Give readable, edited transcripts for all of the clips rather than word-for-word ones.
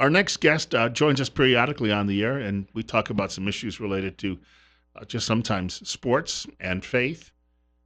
Our next guest joins us periodically on the air, and we talk about some issues related to just sometimes sports and faith.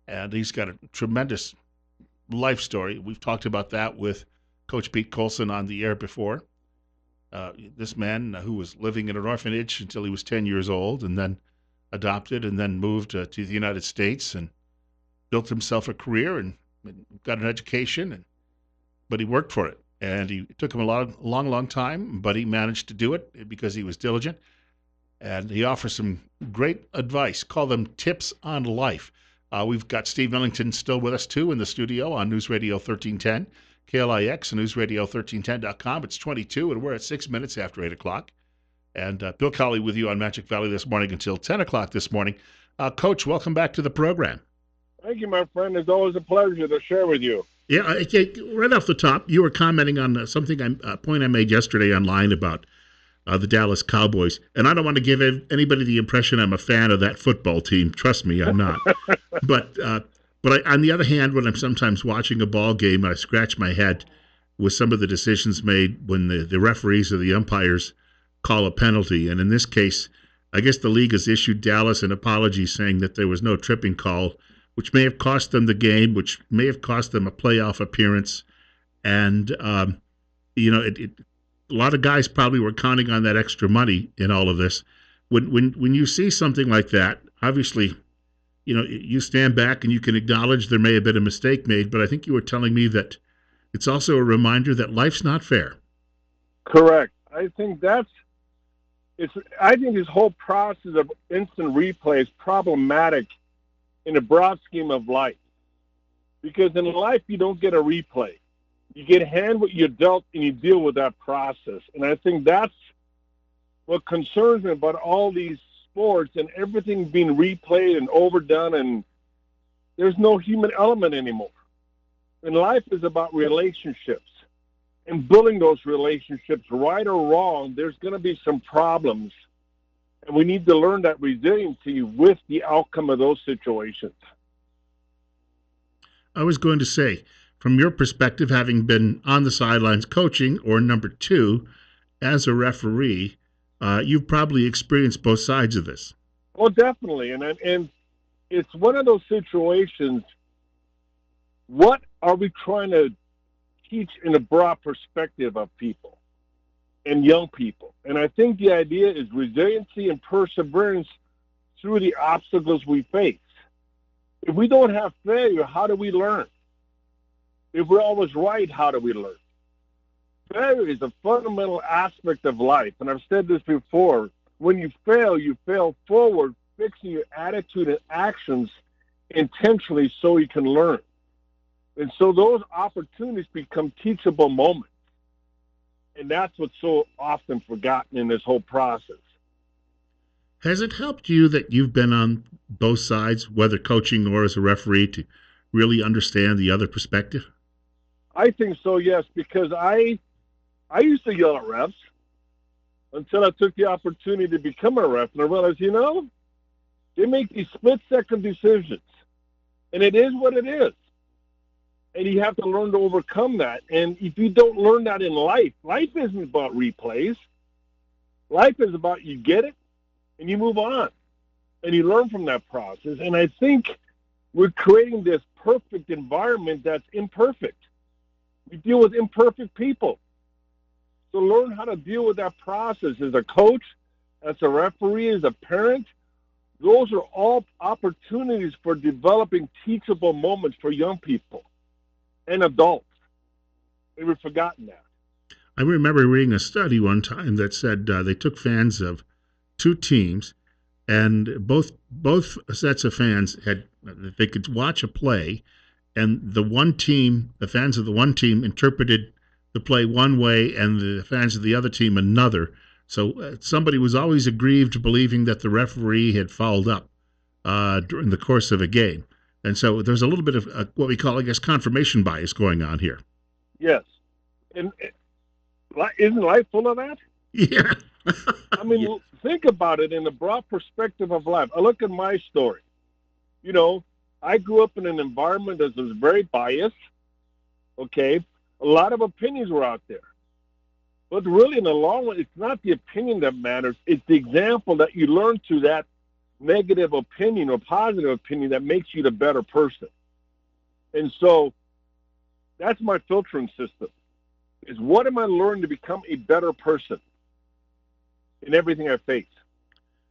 And he's got a tremendous life story. We've talked about that with Coach Pete Coulson on the air before. This man who was living in an orphanage until he was 10 years old and then adopted and then moved to the United States and built himself a career and got an education, but he worked for it. And it took him a long time, but he managed to do it because he was diligent. And he offers some great advice. Call them tips on life. We've got Steve Millington still with us, too, in the studio on News Radio 1310, KLIX, and newsradio1310.com. It's 22, and we're at 6 minutes after 8 o'clock. And Bill Colley with you on Magic Valley this morning until 10 o'clock this morning. Coach, welcome back to the program. Thank you, my friend. It's always a pleasure to share with you. Yeah, right off the top, you were commenting on a point I made yesterday online about the Dallas Cowboys. And I don't want to give anybody the impression I'm a fan of that football team. Trust me, I'm not. But on the other hand, when I'm sometimes watching a ball game, I scratch my head with some of the decisions made when the referees or the umpires call a penalty. And in this case, I guess the league has issued Dallas an apology saying that there was no tripping call, which may have cost them the game, which may have cost them a playoff appearance. And, a lot of guys probably were counting on that extra money in all of this. When you see something like that, obviously, you stand back and you can acknowledge there may have been a mistake made, but I think you were telling me that it's also a reminder that life's not fair. Correct. I think this whole process of instant replay is problematic in a broad scheme of life. Because in life, you don't get a replay. You get handed what you're dealt, and you deal with that process. And I think that's what concerns me about all these sports and everything being replayed and overdone, and there's no human element anymore. And life is about relationships. And building those relationships, right or wrong, there's going to be some problems. And we need to learn that resiliency with the outcome of those situations. I was going to say, from your perspective, having been on the sidelines coaching, or number two, as a referee, you've probably experienced both sides of this. Oh, definitely. And it's one of those situations, what are we trying to teach in a broad perspective of people and young people? And I think the idea is resiliency and perseverance through the obstacles we face. If we don't have failure, how do we learn? If we're always right, how do we learn? Failure is a fundamental aspect of life. And I've said this before. When you fail forward, fixing your attitude and actions intentionally so you can learn. And so those opportunities become teachable moments. And that's what's so often forgotten in this whole process. Has it helped you that you've been on both sides, whether coaching or as a referee, to really understand the other perspective? I think so, yes, because I used to yell at refs until I took the opportunity to become a ref, and I realized, they make these split-second decisions, and it is what it is. And you have to learn to overcome that. And if you don't learn that in life isn't about replays. Life is about you get it, and you move on, and you learn from that process. And I think we're creating this perfect environment that's imperfect. We deal with imperfect people. So learn how to deal with that process as a coach, as a referee, as a parent. Those are all opportunities for developing teachable moments for young people and adults. We've forgotten that. I remember reading a study one time that said they took fans of two teams, and both sets of fans they could watch a play, and the fans of the one team interpreted the play one way, and the fans of the other team another. So somebody was always aggrieved, believing that the referee had fouled up during the course of a game. And so there's a little bit of what we call, I guess, confirmation bias going on here. Yes. And isn't life full of that? Yeah. I mean, think about it in the broad perspective of life. I look at my story. I grew up in an environment that was very biased, okay? A lot of opinions were out there. But really, in the long run, it's not the opinion that matters. It's the example that you learn through that negative opinion or positive opinion that makes you the better person. And so that's my filtering system, is what am I learning to become a better person in everything I face?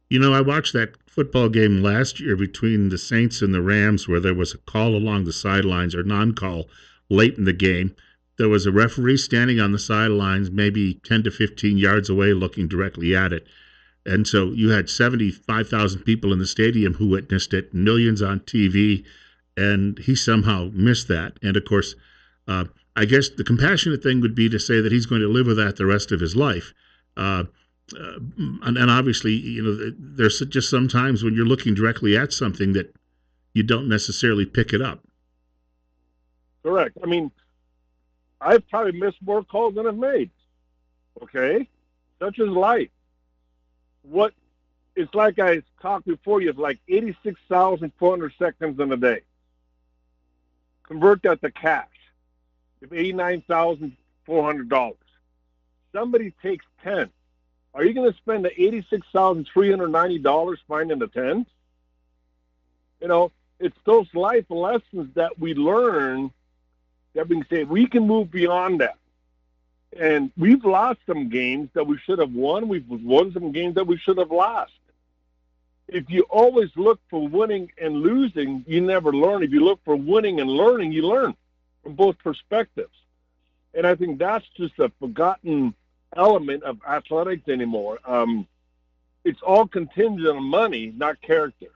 You know, I watched that football game last year between the Saints and the Rams where there was a call along the sidelines or non-call late in the game. There was a referee standing on the sidelines, maybe 10 to 15 yards away, looking directly at it. And so you had 75,000 people in the stadium who witnessed it, millions on TV, and he somehow missed that. And of course, uh, I guess the compassionate thing would be to say that he's going to live with that the rest of his life. Uh, and obviously, you know, there's just some times when you're looking directly at something that you don't necessarily pick it up. Correct. I mean, I've probably missed more calls than I've made. Okay? Such is life. What it's like I talked before, you have like 86,400 seconds in a day. Convert that to cash. You have $89,400. Somebody takes 10. Are you going to spend the $86,390 finding the 10? You know, it's those life lessons that we learn that we can say we can move beyond that. And we've lost some games that we should have won. We've won some games that we should have lost. If you always look for winning and losing, you never learn. If you look for winning and learning, you learn from both perspectives. And I think that's just a forgotten element of athletics anymore. It's all contingent on money, not character.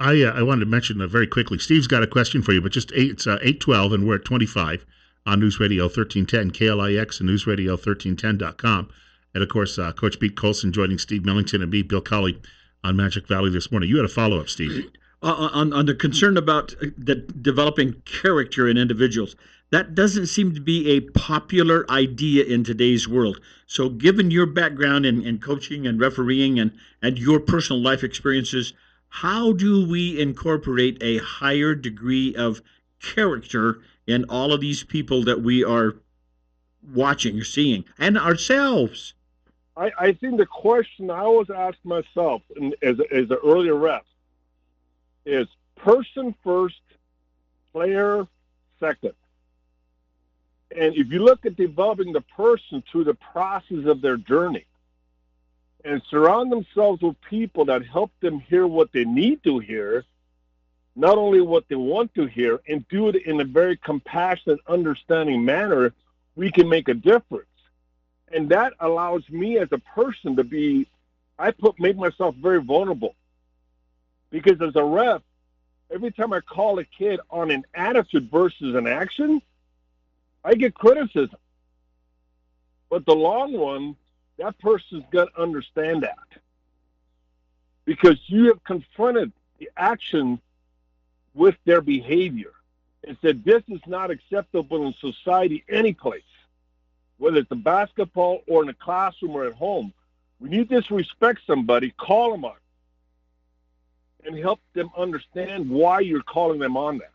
I wanted to mention very quickly. Steve's got a question for you, but just it's 8:12, and we're at 25 on News Radio 1310, KLIX, and NewsRadio1310.com. And of course, Coach Pete Coulson joining Steve Millington and me, Bill Colley, on Magic Valley this morning. You had a follow up, Steve. On the concern about the developing character in individuals, that doesn't seem to be a popular idea in today's world. So given your background in coaching and refereeing and your personal life experiences, how do we incorporate a higher degree of character in all of these people that we are watching or seeing, and ourselves? I think the question I always ask myself as an earlier rep is person first, player second. And if you look at developing the person through the process of their journey and surround themselves with people that help them hear what they need to hear, not only what they want to hear, and do it in a very compassionate, understanding manner, we can make a difference. And that allows me as a person to make myself very vulnerable. Because as a ref, every time I call a kid on an attitude versus an action, I get criticism. But the long run, that person's going to understand that. Because you have confronted the action with their behavior and said, this is not acceptable in society any place, whether it's a basketball or in a classroom or at home. When you disrespect somebody, call them on it and help them understand why you're calling them on that.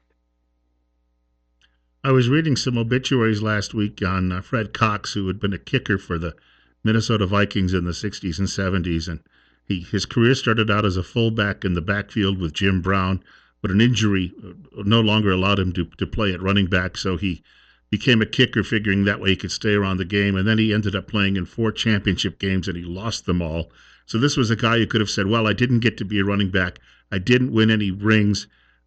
I was reading some obituaries last week on Fred Cox, who had been a kicker for the Minnesota Vikings in the 60s and 70s. And his career started out as a fullback in the backfield with Jim Brown, but an injury no longer allowed him to play at running back. So he became a kicker, figuring that way he could stay around the game. And then he ended up playing in 4 championship games, and he lost them all. So this was a guy who could have said, well, I didn't get to be a running back. I didn't win any rings.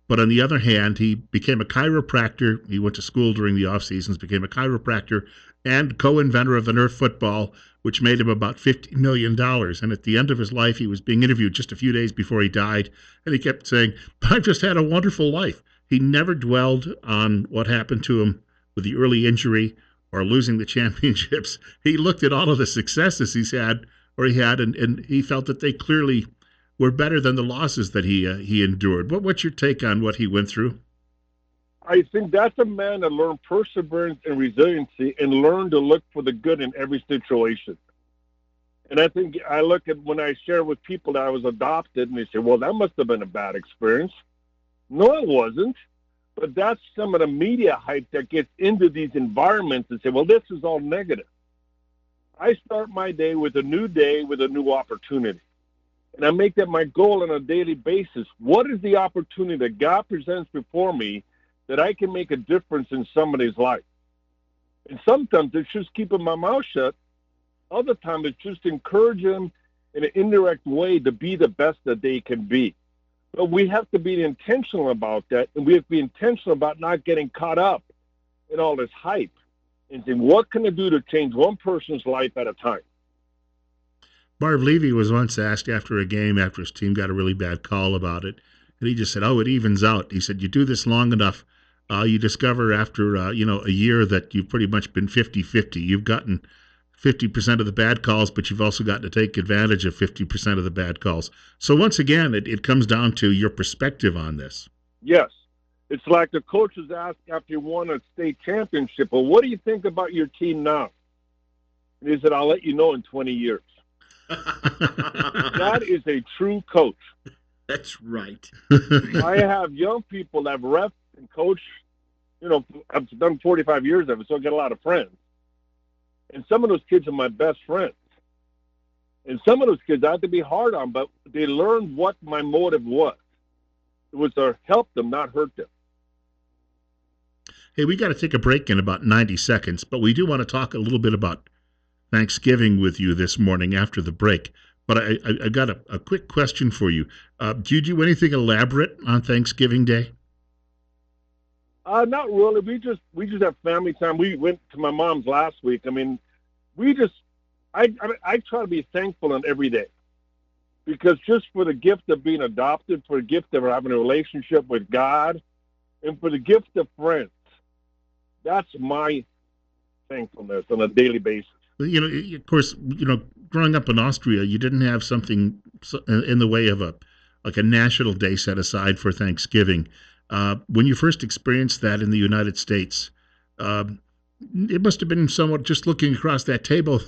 But on the other hand, he became a chiropractor. He went to school during the off seasons, became a chiropractor and co-inventor of the Nerf football, which made him about $50 million. And at the end of his life, he was being interviewed just a few days before he died. And he kept saying, I've just had a wonderful life. He never dwelled on what happened to him with the early injury or losing the championships. He looked at all of the successes he had, and he felt that they clearly were better than the losses that he endured. What's your take on what he went through? I think that's a man that learned perseverance and resiliency and learned to look for the good in every situation. And I think I look at when I share with people that I was adopted, and they say, well, that must have been a bad experience. No, it wasn't. But that's some of the media hype that gets into these environments and say, well, this is all negative. I start my day with a new opportunity. And I make that my goal on a daily basis. What is the opportunity that God presents before me that I can make a difference in somebody's life? And sometimes it's just keeping my mouth shut. Other times it's just encouraging them in an indirect way to be the best that they can be. But we have to be intentional about that, and we have to be intentional about not getting caught up in all this hype and saying, what can I do to change one person's life at a time? Barb Levy was once asked after a game, after his team got a really bad call about it, and he just said, "Oh, it evens out." He said, "You do this long enough, you discover after a year that you've pretty much been 50-50. You've gotten 50% of the bad calls, but you've also gotten to take advantage of 50% of the bad calls." So once again, it comes down to your perspective on this. Yes. It's like the coaches ask after you won a state championship, well, what do you think about your team now? And he said, I'll let you know in 20 years. That is a true coach. That's right. I have young people that have ref and coach. I've done 45 years of it, so I get a lot of friends. And some of those kids are my best friends. And some of those kids I have to be hard on, but they learned what my motive was. It was to help them, not hurt them. Hey, we got to take a break in about 90 seconds, but we do want to talk a little bit about Thanksgiving with you this morning after the break. But I got a quick question for you. Do you do anything elaborate on Thanksgiving Day? Not really. We just have family time. We went to my mom's last week. I mean, I try to be thankful on every day, because just for the gift of being adopted, for the gift of having a relationship with God, and for the gift of friends, that's my thankfulness on a daily basis. Of course, growing up in Austria, you didn't have something in the way of a national day set aside for Thanksgiving. When you first experienced that in the United States, it must have been somewhat just looking across that table.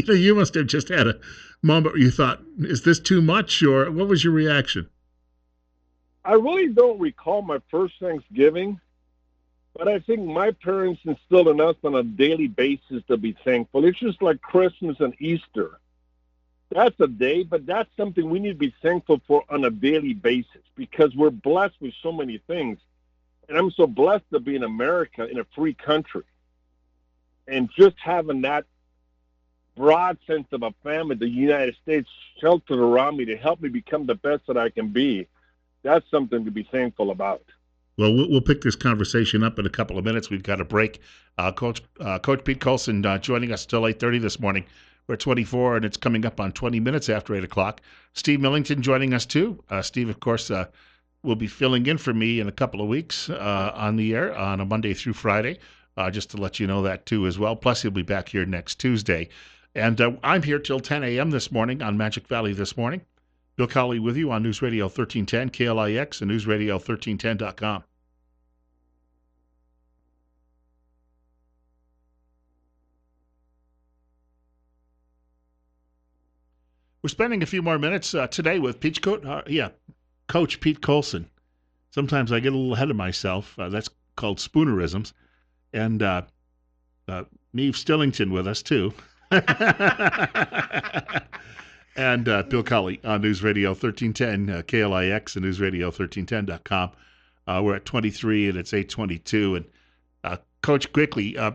You must have just had a moment where you thought, "Is this too much?" Or what was your reaction? I really don't recall my first Thanksgiving, but I think my parents instilled in us on a daily basis to be thankful. It's just like Christmas and Easter. That's a day, but that's something we need to be thankful for on a daily basis, because we're blessed with so many things. And I'm so blessed to be in America, in a free country. And just having that broad sense of a family, the United States sheltered around me to help me become the best that I can be, that's something to be thankful about. Well, we'll pick this conversation up in a couple of minutes. We've got a break. Coach Pete Coulson joining us till 8:30 this morning. We're 24, and it's coming up on 20 minutes after 8 o'clock. Steve Millington joining us, too. Steve, of course, will be filling in for me in a couple of weeks on the air on a Monday through Friday, just to let you know that, too, as well. Plus, he'll be back here next Tuesday. And I'm here till 10 a.m. this morning on Magic Valley This Morning. Bill Cowley with you on News Radio 1310, KLIX, and NewsRadio1310.com. We're spending a few more minutes today with Coach Pete Coulson. Sometimes I get a little ahead of myself. That's called spoonerisms. And Neve Stillington with us, too. And Bill Colley on News Radio 1310, KLIX, and NewsRadio1310.com. We're at 23, and it's 8:22. And Coach, quickly, I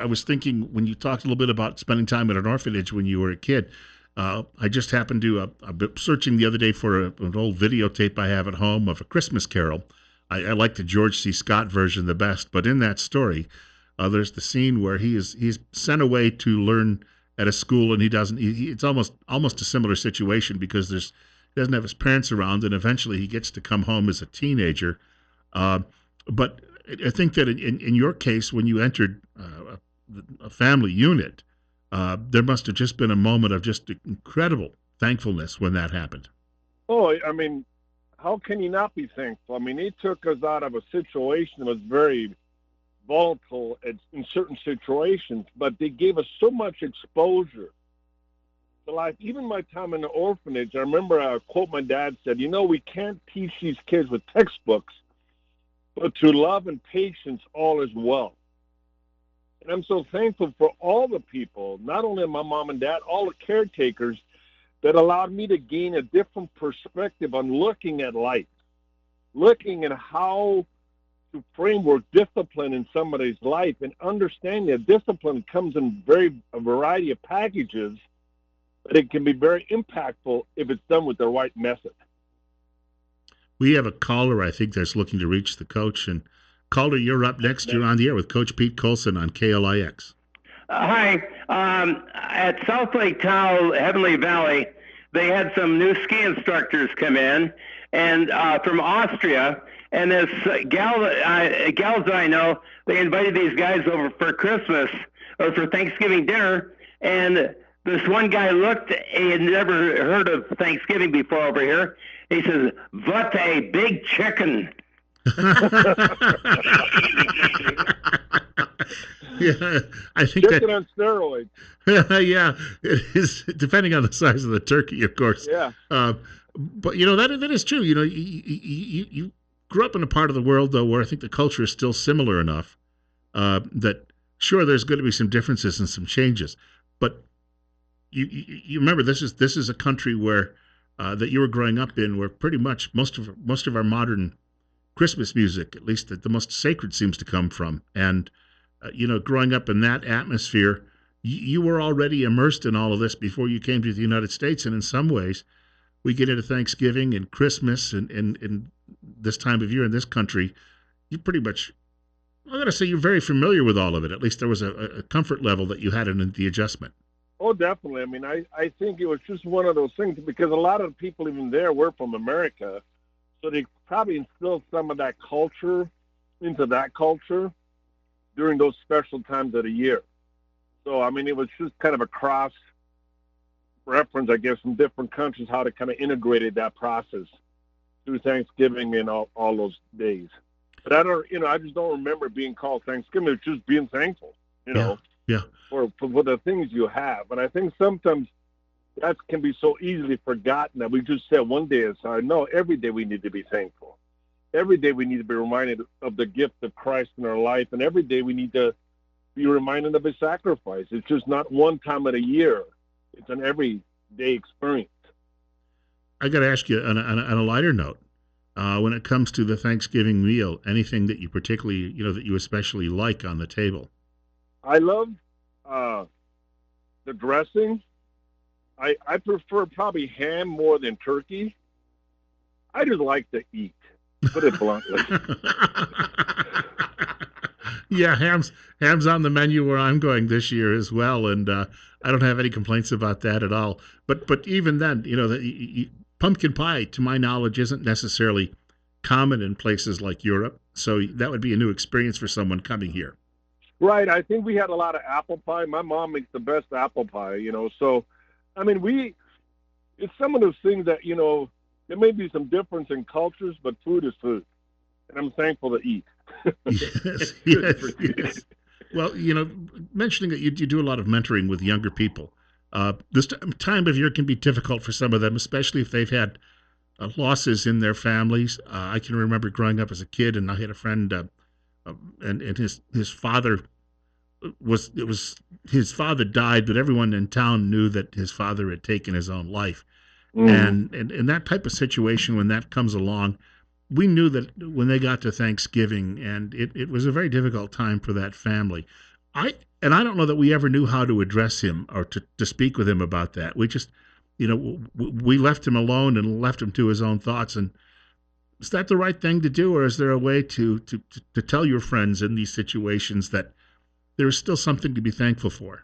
was thinking when you talked a little bit about spending time at an orphanage when you were a kid, I just happened to, I've been searching the other day for an old videotape I have at home of A Christmas Carol. I like the George C. Scott version the best, but in that story, there's the scene where he's sent away to learn at a school, and it's almost a similar situation because he doesn't have his parents around, and eventually he gets to come home as a teenager. But I think that in your case, when you entered a family unit, there must have just been a moment of just incredible thankfulness when that happened. Oh, I mean, how can you not be thankful? I mean, he took us out of a situation that was very volatile in certain situations, but they gave us so much exposure to life. Even my time in the orphanage, I remember a quote my dad said, we can't teach these kids with textbooks, but through love and patience, all is well. And I'm so thankful for all the people, not only my mom and dad, all the caretakers that allowed me to gain a different perspective on looking at life, looking at how to framework discipline in somebody's life, and understanding that discipline comes in a variety of packages, but it can be very impactful if it's done with the right method. We have a caller, I think, that's looking to reach the coach. And caller, you're up next. You're on the air with Coach Pete Coulson on KLIX. Hi. At South Lake Tahoe, Heavenly Valley, they had some new ski instructors come in, and from Austria. And this gals that I know, they invited these guys over for Christmas or for Thanksgiving dinner. And this one guy looked, he had never heard of Thanksgiving before over here. He says, "What a big chicken." Yeah, I think chicken on steroids. Yeah, it is, depending on the size of the turkey, of course. Yeah. But that is true. You grew up in a part of the world though where I think the culture is still similar enough that sure there's going to be some differences and some changes, but you remember this is a country where that you were growing up in, where pretty much most of our modern Christmas music, at least the most sacred, seems to come from. And growing up in that atmosphere, you were already immersed in all of this before you came to the United States. And in some ways, we get into Thanksgiving and Christmas and this time of year in this country, you pretty much, I'm going to say, you're very familiar with all of it. At least there was a comfort level that you had in the adjustment. Oh, definitely. I mean, I think it was just one of those things because a lot of the people even there were from America. So they probably instilled some of that culture into that culture during those special times of the year. So, I mean, it was just kind of a cross reference, I guess, from different countries, how they kind of integrated that process through Thanksgiving and all those days. But I just don't remember it being called Thanksgiving. It's just being thankful, Yeah. For the things you have. And I think sometimes that can be so easily forgotten that we just said one day aside. No, every day we need to be thankful. Every day we need to be reminded of the gift of Christ in our life. And every day we need to be reminded of his sacrifice. It's just not one time of the year. It's an everyday experience. I got to ask you on a lighter note, when it comes to the Thanksgiving meal, anything that you particularly, that you especially like on the table? I love the dressing. I prefer probably ham more than turkey. I just like to eat, put it bluntly. Yeah, ham's on the menu where I'm going this year as well, and I don't have any complaints about that at all. But even then, pumpkin pie, to my knowledge, isn't necessarily common in places like Europe. So that would be a new experience for someone coming here. Right. I think we had a lot of apple pie. My mom makes the best apple pie, So, I mean, it's some of those things that, there may be some difference in cultures, but food is food. And I'm thankful to eat. Yes. Well, mentioning that you do a lot of mentoring with younger people, this time of year can be difficult for some of them, especially if they've had losses in their families. I can remember growing up as a kid, and I had a friend, and his father his father died, but everyone in town knew that his father had taken his own life. And in that type of situation, when that comes along, we knew that when they got to Thanksgiving, and it was a very difficult time for that family. I don't know that we ever knew how to address him or to speak with him about that. We just, we left him alone and left him to his own thoughts. And is that the right thing to do, or is there a way to tell your friends in these situations that there is still something to be thankful for?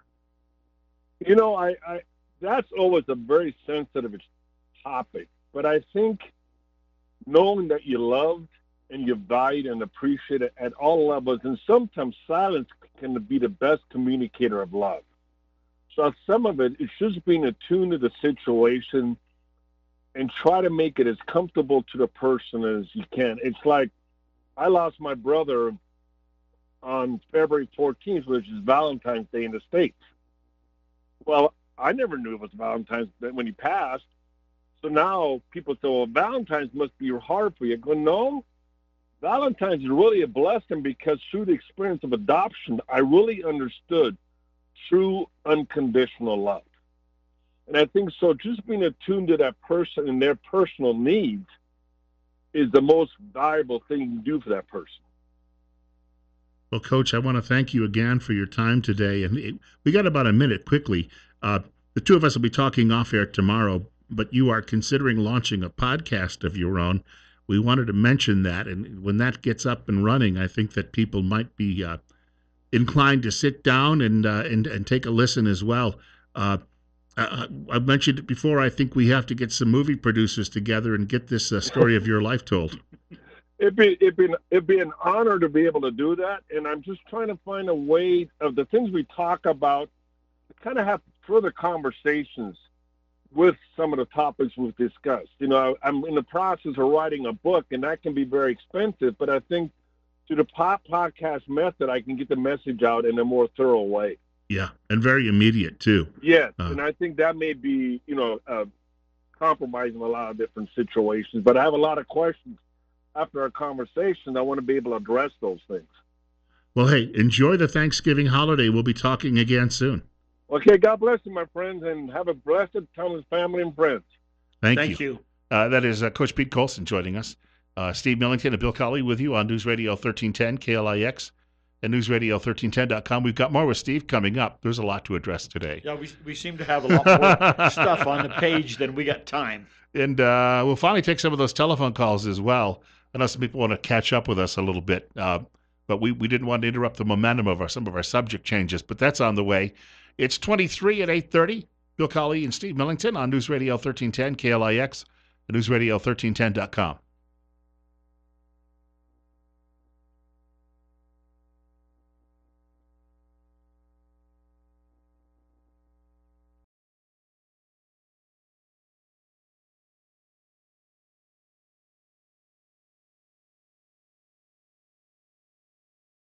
I that's always a very sensitive topic, but I think knowing that you loved and you valued and appreciated at all levels, and sometimes silence can be the best communicator of love. So some of it is just being attuned to the situation and try to make it as comfortable to the person as you can. It's like I lost my brother on February 14th, which is Valentine's Day in the States. Well, I never knew it was Valentine's Day when he passed. So now people say, well, Valentine's must be hard for you. I go, no, Valentine's is really a blessing because through the experience of adoption, I really understood true unconditional love. And I think so just being attuned to that person and their personal needs is the most valuable thing you can do for that person. Well, Coach, I want to thank you again for your time today. And we got about a minute quickly. The two of us will be talking off air tomorrow, but you are considering launching a podcast of your own. We wanted to mention that. And when that gets up and running, I think that people might be inclined to sit down and take a listen as well. I've mentioned it before. I think we have to get some movie producers together and get this story of your life told. It'd be an honor to be able to do that, and I'm just trying to find a way of the things we talk about to kind of have further conversations with some of the topics we've discussed. You know, I'm in the process of writing a book, and that can be very expensive, but I think through the podcast method, I can get the message out in a more thorough way. Yeah, and very immediate too. Yes, and I think that may be, compromising a lot of different situations, but I have a lot of questions. After our conversation, I want to be able to address those things. Well, hey, enjoy the Thanksgiving holiday. We'll be talking again soon. Okay, God bless you, my friends, and have a blessed time with family and friends. Thank you. That is Coach Pete Coulson joining us. Steve Millington and Bill Colley with you on News Radio 1310, KLIX, and NewsRadio1310.com. We've got more with Steve coming up. There's a lot to address today. Yeah, we seem to have a lot more stuff on the page than we got time. And we'll finally take some of those telephone calls as well. I know some people want to catch up with us a little bit, but we didn't want to interrupt the momentum of some of our subject changes, but that's on the way. It's 23 at 8:30. Bill Colley and Steve Millington on News Radio 1310, KLIX, and NewsRadio1310.com.